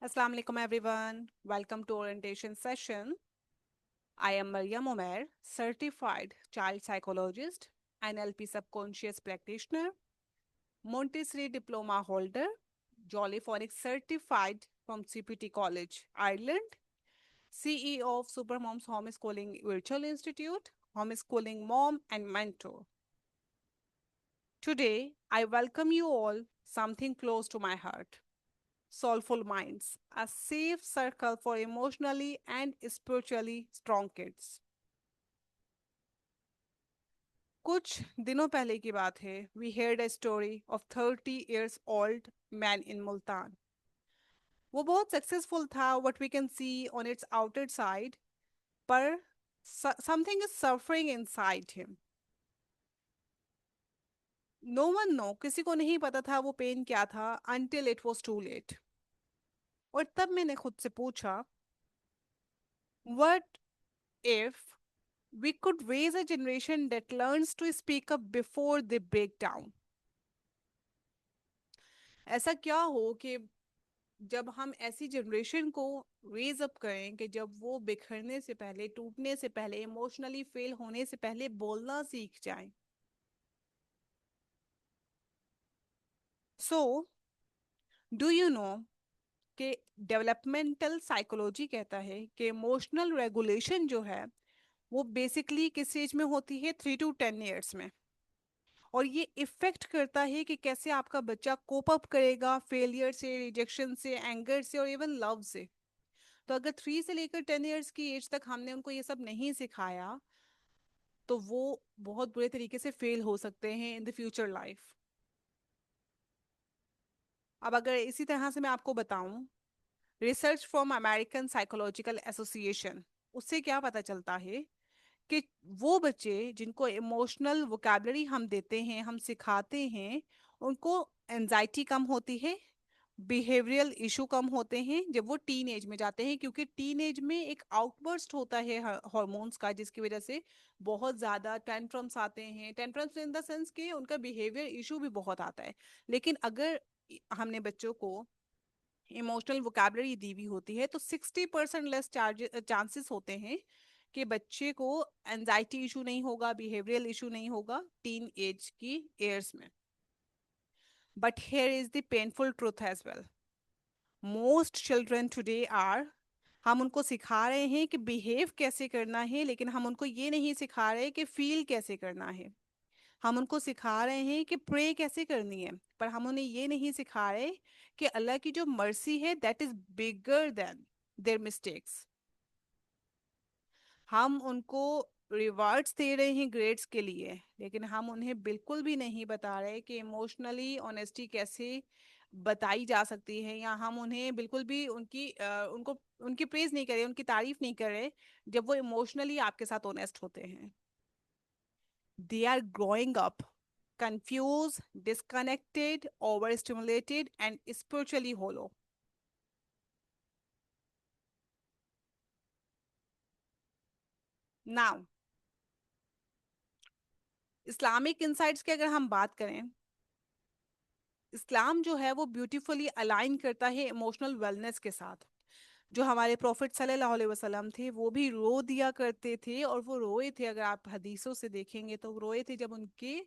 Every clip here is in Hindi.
Assalamu alaikum everyone. Welcome to orientation session. I am Maryam Omer, certified child psychologist, NLP subconscious practitioner, Montessori diploma holder, Jolly Phonics certified from CPT College, Ireland, CEO of Supermom's Homeschooling Virtual Institute, homeschooling mom and mentor. Today, I welcome you all something close to my heart. Soulful Minds, a safe circle for emotionally and spiritually strong kids. कुछ दिनों पहले की बात है we heard a story of 30 years old man in Multan. वो बहुत सक्सेसफुल था what we can see on its outer side पर something is suffering inside him. No one know किसी को नहीं पता था वो पेन क्या था until it was too late. और तब मैंने खुद से पूछा what if we could raise a generation that learns to speak up before they break down. ऐसा क्या हो कि जब हम ऐसी जनरेशन को रेज अप करें कि जब वो बिखरने से पहले टूटने से पहले इमोशनली फेल होने से पहले बोलना सीख जाएं. सो डू यू नो कि डेवलपमेंटल साइकोलॉजी कहता है कि इमोशनल रेगुलेशन जो है वो बेसिकली किस एज में होती है 3 to 10 years में. और ये इफेक्ट करता है कि कैसे आपका बच्चा कोप अप करेगा फेलियर से रिजेक्शन से एंगर से और इवन लव से. तो अगर 3 से लेकर 10 इयर्स की एज तक हमने उनको ये सब नहीं सिखाया तो वो बहुत बुरे तरीके से फेल हो सकते हैं इन द फ्यूचर लाइफ. अब अगर इसी तरह से मैं आपको बताऊं research from American psychological association उससे क्या पता चलता है कि वो बच्चे जिनको इमोशनल वोकैबलरी हम देते हैं हम सिखाते हैं उनको एनजाइटी कम होती है बिहेवियरल इशू कम होते हैं जब वो टीन एज में जाते हैं क्योंकि टीन एज में एक आउटबर्स्ट होता है हार्मोन्स का जिसकी वजह से बहुत ज़्यादा टेंट्रम्स आते हैं. टेंट्रम्स इन द सेंस कि उनका बिहेवियर इशू भी बहुत आता है. लेकिन अगर हमने बच्चों को इमोशनल वोकैबलरी दी हुई होती है तो 60% लेस चांसेस होते हैं कि बच्चे को एनजाइटी इशू नहीं होगा बिहेवियरल इशू नहीं होगा टीन एज की एयर्स में. But here is the painful truth as well. Most children today are हम उनको सिखा रहे हैं कि बिहेव कैसे करना है लेकिन हम उनको ये नहीं सिखा रहे कि फील कैसे करना है. हम उनको सिखा रहे हैं कि प्रे कैसे करनी है पर हम उन्हें ये नहीं सिखा रहे कि अल्लाह की जो मर्सी है that is bigger than their mistakes. हम उनको रिवार्ड्स दे रहे हैं ग्रेड्स के लिए लेकिन हम उन्हें बिल्कुल भी नहीं बता रहे कि इमोशनली ऑनेस्टी कैसे बताई जा सकती है या हम उन्हें बिल्कुल भी उनको उनकी प्रेज नहीं कर रहे उनकी तारीफ नहीं कर रहे जब वो इमोशनली आपके साथ ऑनेस्ट होते हैं. They are growing up confused, disconnected, overstimulated, and spiritually hollow. Now, Islamic insights की अगर हम बात करें इस्लाम जो है वो ब्यूटीफुली अलाइन करता है इमोशनल वेलनेस के साथ. जो हमारे प्रॉफिट सल्लल्लाहु अलैहि वसल्लम थे वो भी रो दिया करते थे और वो रोए थे अगर आप हदीसों से देखेंगे तो वो रोए थे जब उनके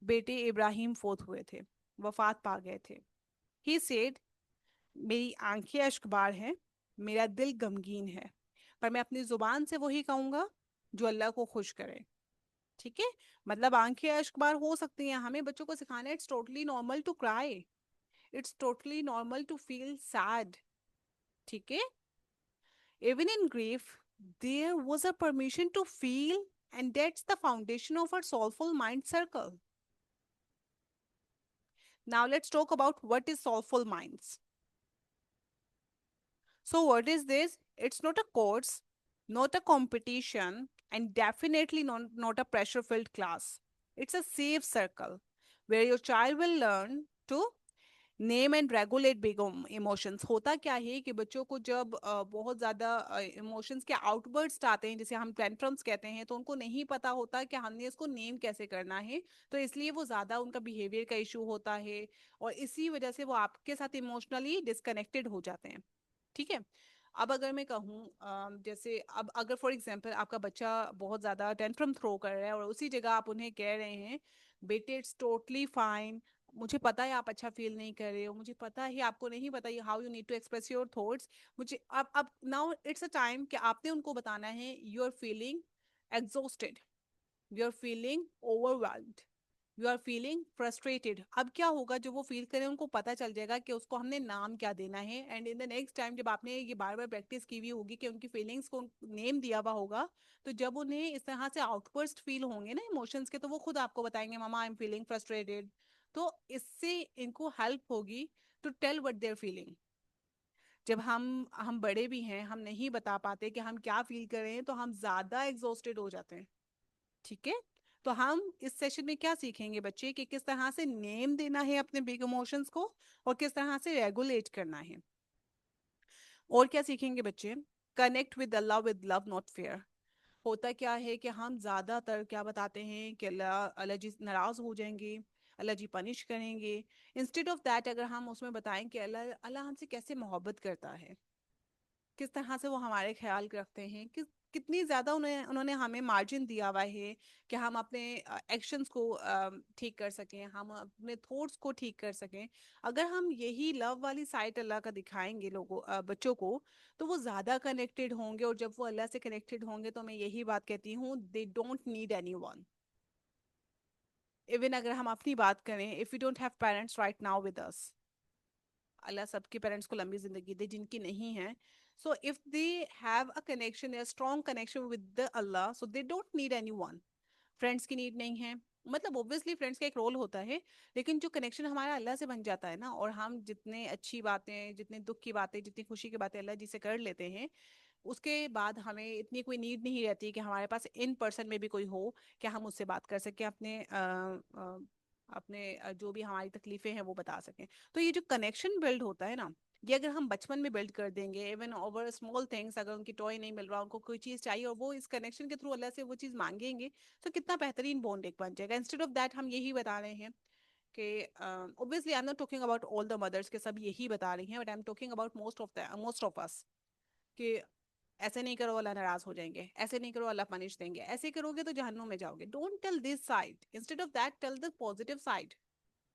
बेटे इब्राहिम फोत हुए थे वफात पा गए थे. ही सेड मेरी आंखें अश्कबार हैं मेरा दिल गमगीन है पर मैं अपनी जुबान से वही कहूंगा जो अल्लाह को खुश करे. ठीक है. मतलब आंखें अश्कबार हो सकती हैं हमें बच्चों को सिखाना it's totally normal to cry. It's totally normal to feel sad. ठीक है. Even in grief there was a permission to feel and that's the foundation of our soulful mind circle. Now let's talk about what is soulful minds. So, what is this? It's not a course, not a competition, and definitely not a pressure filled class. It's a safe circle where your child will learn to name and regulate big emotions. होता क्या है कि बच्चों को जब बहुत ज़्यादा इमोशंस के आउटबर्स्ट आते हैं जिसे हम टेंट्रम्स कहते हैं तो उनको नहीं पता होता कि हमने इसको नेम कैसे करना है. तो इसलिए वो ज़्यादा उनका बिहेवियर का इशू होता है और इसी वजह से वो आपके साथ इमोशनली डिस्कनेक्टेड हो जाते हैं. ठीक है। अब अगर मैं कहूँ जैसे अब अगर फॉर एग्जांपल आपका बच्चा बहुत ज़्यादा टेंट्रम थ्रो कर रहा है और उसी जगह आप उन्हें कह रहे हैं बेटे इट्स टोटली फाइन, मुझे पता है आप अच्छा फील नहीं कर रहे हो, मुझे पता है आपको नहीं पता how you need to express your thoughts, मुझे अब नाउ इट्स अ टाइम कि आपने उनको बताना है you are feeling exhausted, you are feeling overwhelmed, you are feeling frustrated. अब क्या होगा, जो वो फील करें उनको पता चल जाएगा कि उसको हमने नाम क्या देना है, and in the next time जब आपने ये बार बार प्रैक्टिस की हुई होगी कि उनकी फीलिंग्स को नेम दिया हुआ होगा, तो जब उन्हें इस तरह से आउटबर्स्ट फील होंगे ना इमोशंस के, तो वो खुद आपको बताएंगे mama I am feeling frustrated. तो इससे इनको हेल्प होगी to tell what they are feeling. जब हम बड़े भी हैं, हम नहीं बता पाते कि हम क्या फील कर रहे हैं, तो हम ज्यादा एग्जॉस्टेड हो जाते हैं। ठीक है। तो हम इस सेशन में क्या सीखेंगे बच्चे कि किस तरह से नेम देना है अपने बिग इमोशंस को और किस तरह से रेगुलेट करना है। और क्या सीखेंगे बच्चे, connect with Allah with love not fair. होता क्या है कि हम ज्यादातर क्या बताते हैं कि अल्लाह अल्लाह जी नाराज हो जाएंगे, अल्लाह जी पनिश करेंगे। इंस्टेड ऑफ दैट अगर हम उसमें बताएं कि अल्लाह अल्लाह हमसे कैसे मोहब्बत करता है, किस तरह से वो हमारे ख्याल रखते हैं, कितनी ज़्यादा उन्होंने हमें मार्जिन दिया हुआ है कि हम अपने एक्शंस को ठीक कर सकें, हम अपने थॉट्स को ठीक कर सकें। अगर हम यही लव वाली साइड अल्लाह का दिखाएंगे लोगों बच्चों को, तो वो ज़्यादा कनेक्टेड होंगे, और जब वो अल्लाह से कनेक्टेड होंगे तो मैं यही बात कहती हूँ they don't need anyone. Even अगर हम अपनी बात करें, if you don't have parents right now with us, Allah सबके पेरेंट्स को लंबी जिंदगी दे, जिनकी नहीं है, so if they have a connection, a strong connection with the Allah, so they don't need anyone। Friends की नीड नहीं है, मतलब ऑब्वियसली फ्रेंड्स का एक रोल होता है, लेकिन जो कनेक्शन हमारा अल्लाह से बन जाता है ना, और हम जितने अच्छी बातें, जितने दुख की बातें, जितनी खुशी की बातें अल्लाह जी से कर लेते हैं, उसके बाद हमें इतनी कोई नीड नहीं रहती कि हमारे पास इन पर्सन में भी कोई हो कि हम उससे बात कर सकें, अपने जो भी हमारी तकलीफें हैं वो बता सकें। तो ये जो कनेक्शन बिल्ड होता है ना, ये अगर हम बचपन में बिल्ड कर देंगे, इवन ओवर स्मॉल थिंग्स, अगर उनकी टॉय नहीं मिल रहा, उनको कोई चीज़ चाहिए और वो इस कनेक्शन के थ्रू अल्लाह से वो चीज़ मांगेंगे, तो कितना बेहतरीन बॉन्ड एक बन जाएगा। इंस्टेड ऑफ दैट हम यही बता रहे हैं कि obviously I am not talking about all the mothers के सब यही बता रही हैं, but I am talking about most of us कि ऐसे नहीं करो अल्लाह नाराज हो जाएंगे, ऐसे नहीं करो अल्लाह पनिश देंगे, ऐसे करोगे तो जहन्नुम में जाओगे। Don't tell this side, instead of that tell the positive side,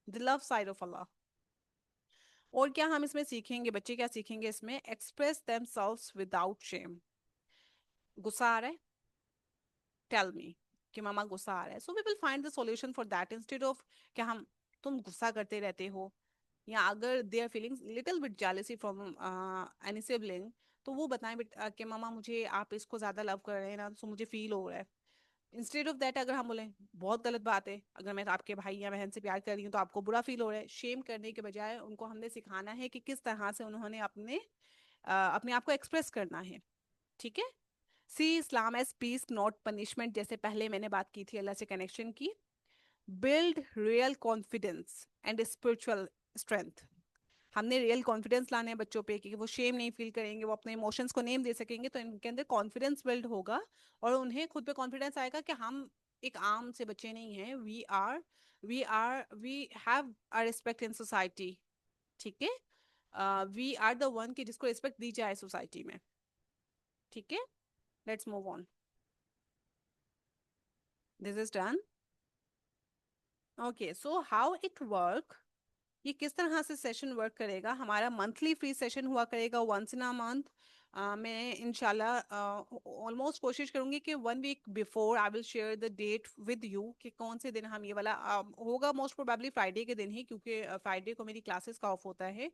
the love side of Allah. और क्या हम इसमें सीखेंगे, बच्चे क्या सीखेंगे इसमें, एक्सप्रेस देमसेल्व्स विदाउट शेम। गुस्सा आ रहा है, टेल मी कि मामा गुस्सा आ रहा है, so we will find the solution for that, instead of कि हम तुम गुस्सा करते रहते हो। या अगर they are feeling little bit jealousy from any sibling, तो वो बताएं कि मामा मुझे आप इसको ज्यादा लव कर रहे हैं ना, तो मुझे फील हो रहा है। इंस्टेड ऑफ दैट अगर हम बोले बहुत गलत बात है, अगर मैं आपके भाई या बहन से प्यार कर रही हूँ तो आपको बुरा फील हो रहा है, शेम करने के बजाय उनको हमने सिखाना है कि किस तरह से उन्होंने अपने आप को एक्सप्रेस करना है। ठीक है। See Islam as peace not punishment, जैसे पहले मैंने बात की थी अल्लाह से कनेक्शन की। Build real confidence and spiritual strength. हमने रियल कॉन्फिडेंस लाना है बच्चों पे कि वो शेम नहीं फील करेंगे, वो अपने इमोशंस को नेम दे सकेंगे, तो इनके अंदर कॉन्फिडेंस बिल्ड होगा, और उन्हें खुद पे कॉन्फिडेंस आएगा कि हम एक आम से बच्चे नहीं हैं, we have a respect in society. ठीक है। वी आर द वन की जिसको रिस्पेक्ट दी जाए सोसाइटी में। ठीक है। Let's move on, this is done. Okay, so how it work, ये किस तरह से सेशन वर्क करेगा, हमारा मंथली फ्री सेशन हुआ करेगा वंस इन अ मंथ। मैं इंशाल्लाह ऑलमोस्ट कोशिश करूंगी कि 1 week before I will share the date with you कि कौन से दिन हम ये वाला होगा, मोस्ट प्रोबेबली फ्राइडे के दिन ही, क्योंकि फ्राइडे को मेरी क्लासेस का ऑफ होता है।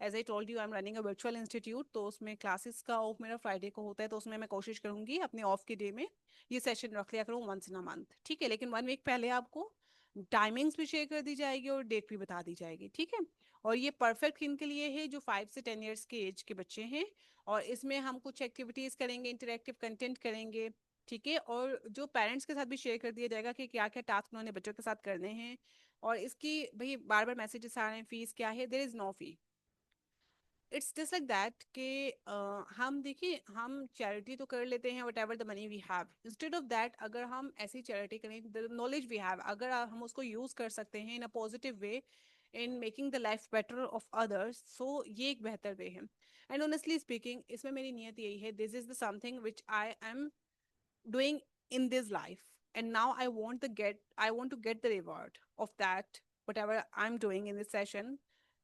As I told you I am running a virtual institute, तो उसमें क्लासेस का ऑफ मेरा फ्राइडे को होता है, तो उसमें मैं कोशिश करूंगी अपने ऑफ के डे में ये सेशन रख लिया करूँ वंस इन अ मंथ। ठीक है, लेकिन 1 वीक पहले आपको टाइमिंग्स भी शेयर कर दी जाएगी और डेट भी बता दी जाएगी। ठीक है। और ये परफेक्ट किन के लिए है, जो 5 से 10 ईयर्स के एज के बच्चे हैं, और इसमें हम कुछ एक्टिविटीज करेंगे, इंटरेक्टिव कंटेंट करेंगे। ठीक है। और जो पेरेंट्स के साथ भी शेयर कर दिया जाएगा कि क्या क्या टास्क उन्होंने बच्चों के साथ करने हैं। और इसकी भाई बार बार मैसेजेस आ रहे हैं फीस क्या है, there is no fee. It's just like that कि हम देखिए, हम चैरिटी तो कर लेते हैं whatever the money we have, instead of that अगर हम ऐसी चैरिटी करें, द नॉलेज वी हैव अगर हम उसको यूज कर सकते हैं in a positive way, in making the life better of others. So ये एक बेहतर वे है. And honestly speaking, इसमें मेरी नियत यही है, this is the something which I am doing in this life, and now I want to get the reward of that, whatever I'm doing in this session.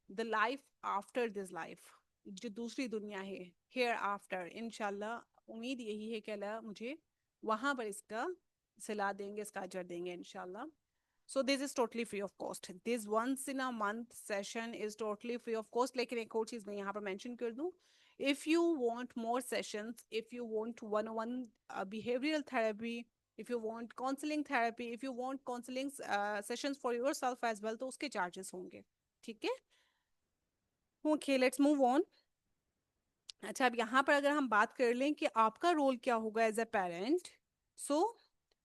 The life after this life, जो दूसरी दुनिया है, here after, inshallah, उम्मीद यही है कि अल्लाह मुझे वहां पर इसका सिला देंगे, इसका अजर देंगे इंशाल्लाह. So this is totally free of cost. This once in a month session is totally free of cost. लेकिन एक और चीज मैं यहाँ पर mention कर दूँ. If you want more sessions, if you want one-on-one behavioral therapy, if you want counseling therapy, if you want counseling sessions for yourself as well, तो उसके charges होंगे. ठीक है? Okay, let's move on. अच्छा, अब यहाँ पर अगर हम बात कर लें कि आपका रोल क्या होगा एज अ पेरेंट, सो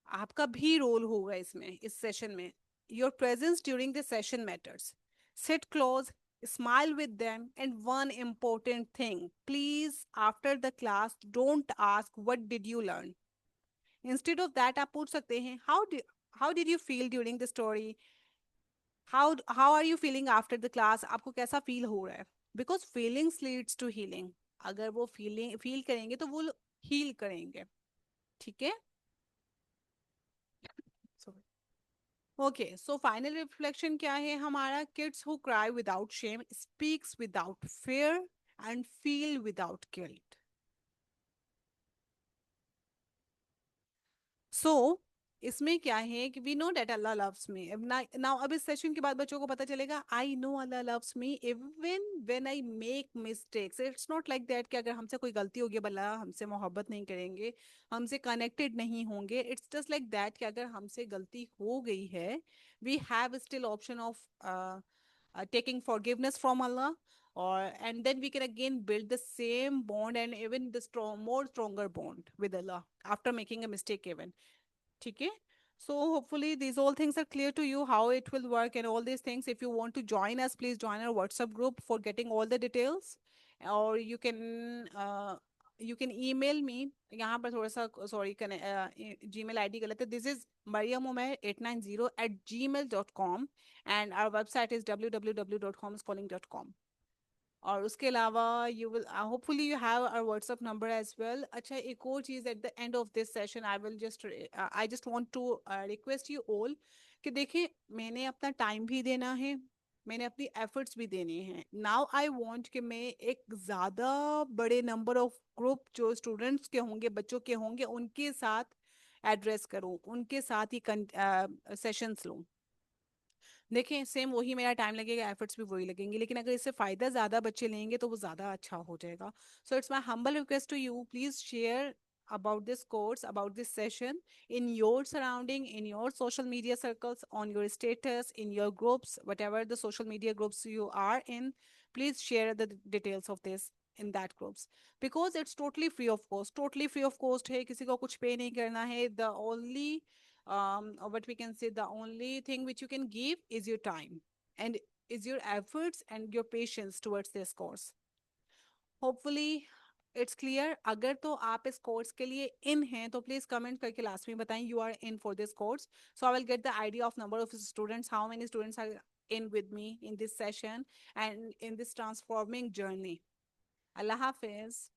आपका भी रोल होगा इसमें, इस सेशन में. Your presence during the session matters. Sit close, smile with them, and one important thing, please, after the class, don't ask what did you learn. Instead of that, आप पूछ सकते हैं, how did you feel during the story, how are you feeling after the class, आपको कैसा फील हो रहा है. Because feelings leads to healing. अगर वो फील करेंगे तो वो हील करेंगे. ठीक है. ओके, सो फाइनल रिफ्लेक्शन क्या है हमारा? Kids who cry without shame, speaks without fear, and feel without guilt. So इसमें क्या है कि we know that Allah loves me. Now अब इस सेशन के बाद बच्चों को पता चलेगा, I know Allah loves me even when I make mistakes. It's not like that कि अगर हमसे कोई गलती होगी अल्लाह हमसे मोहब्बत नहीं करेंगे, हमसे कनेक्टेड नहीं होंगे. इट्स जस्ट लाइक दैट कि अगर हमसे गलती हो गई है, we have still option of taking forgiveness from Allah, or and then we can again build the same bond and even the more stronger bond with Allah after making a mistake even. Okay. So hopefully these all things are clear to you, how it will work and all these things. If you want to join us, please join our WhatsApp group for getting all the details, or you can email me. यहाँ पर थोड़ा सा sorry Gmail ID गलत है. This is mariamumer890@gmail.com, and our website is www.homeschooling.com. और उसके अलावा you will hopefully you have our WhatsApp number as well. अच्छा, एक और चीज़ at the end of this session I just want to request you all कि देखिए, मैंने अपना टाइम भी देना है, मैंने अपनी एफर्ट्स भी देने हैं. नाउ आई वांट कि मैं एक ज़्यादा बड़े नंबर ऑफ ग्रुप जो स्टूडेंट्स के होंगे, बच्चों के होंगे, उनके साथ एड्रेस करूं, उनके साथ ही सेशंस लूं. देखें, सेम वही मेरा टाइम लगेगा, एफर्ट्स भी वही लगेंगे, लेकिन अगर इससे फ़ायदा ज़्यादा बच्चे लेंगे तो वो ज़्यादा अच्छा हो जाएगा. So it's my humble request to you, please share about this course, about this session in your surrounding, in your social media circles, on your status, in your groups, whatever the social media groups you are in. Please share the details of this in that groups, because it's totally free of cost. Totally free of cost है, किसी को कुछ pay नहीं करना है. The only what we can say, the only thing which you can give is your time, and is your efforts and your patience towards this course. Hopefully it's clear. अगर तो आप इस कोर्स के लिए इन हैं तो प्लीज कमेंट करके लास्ट में बताएं you are in for this course, so I will get the idea of number of students, how many students are in with me in this session and in this transforming journey. Allah Hafiz.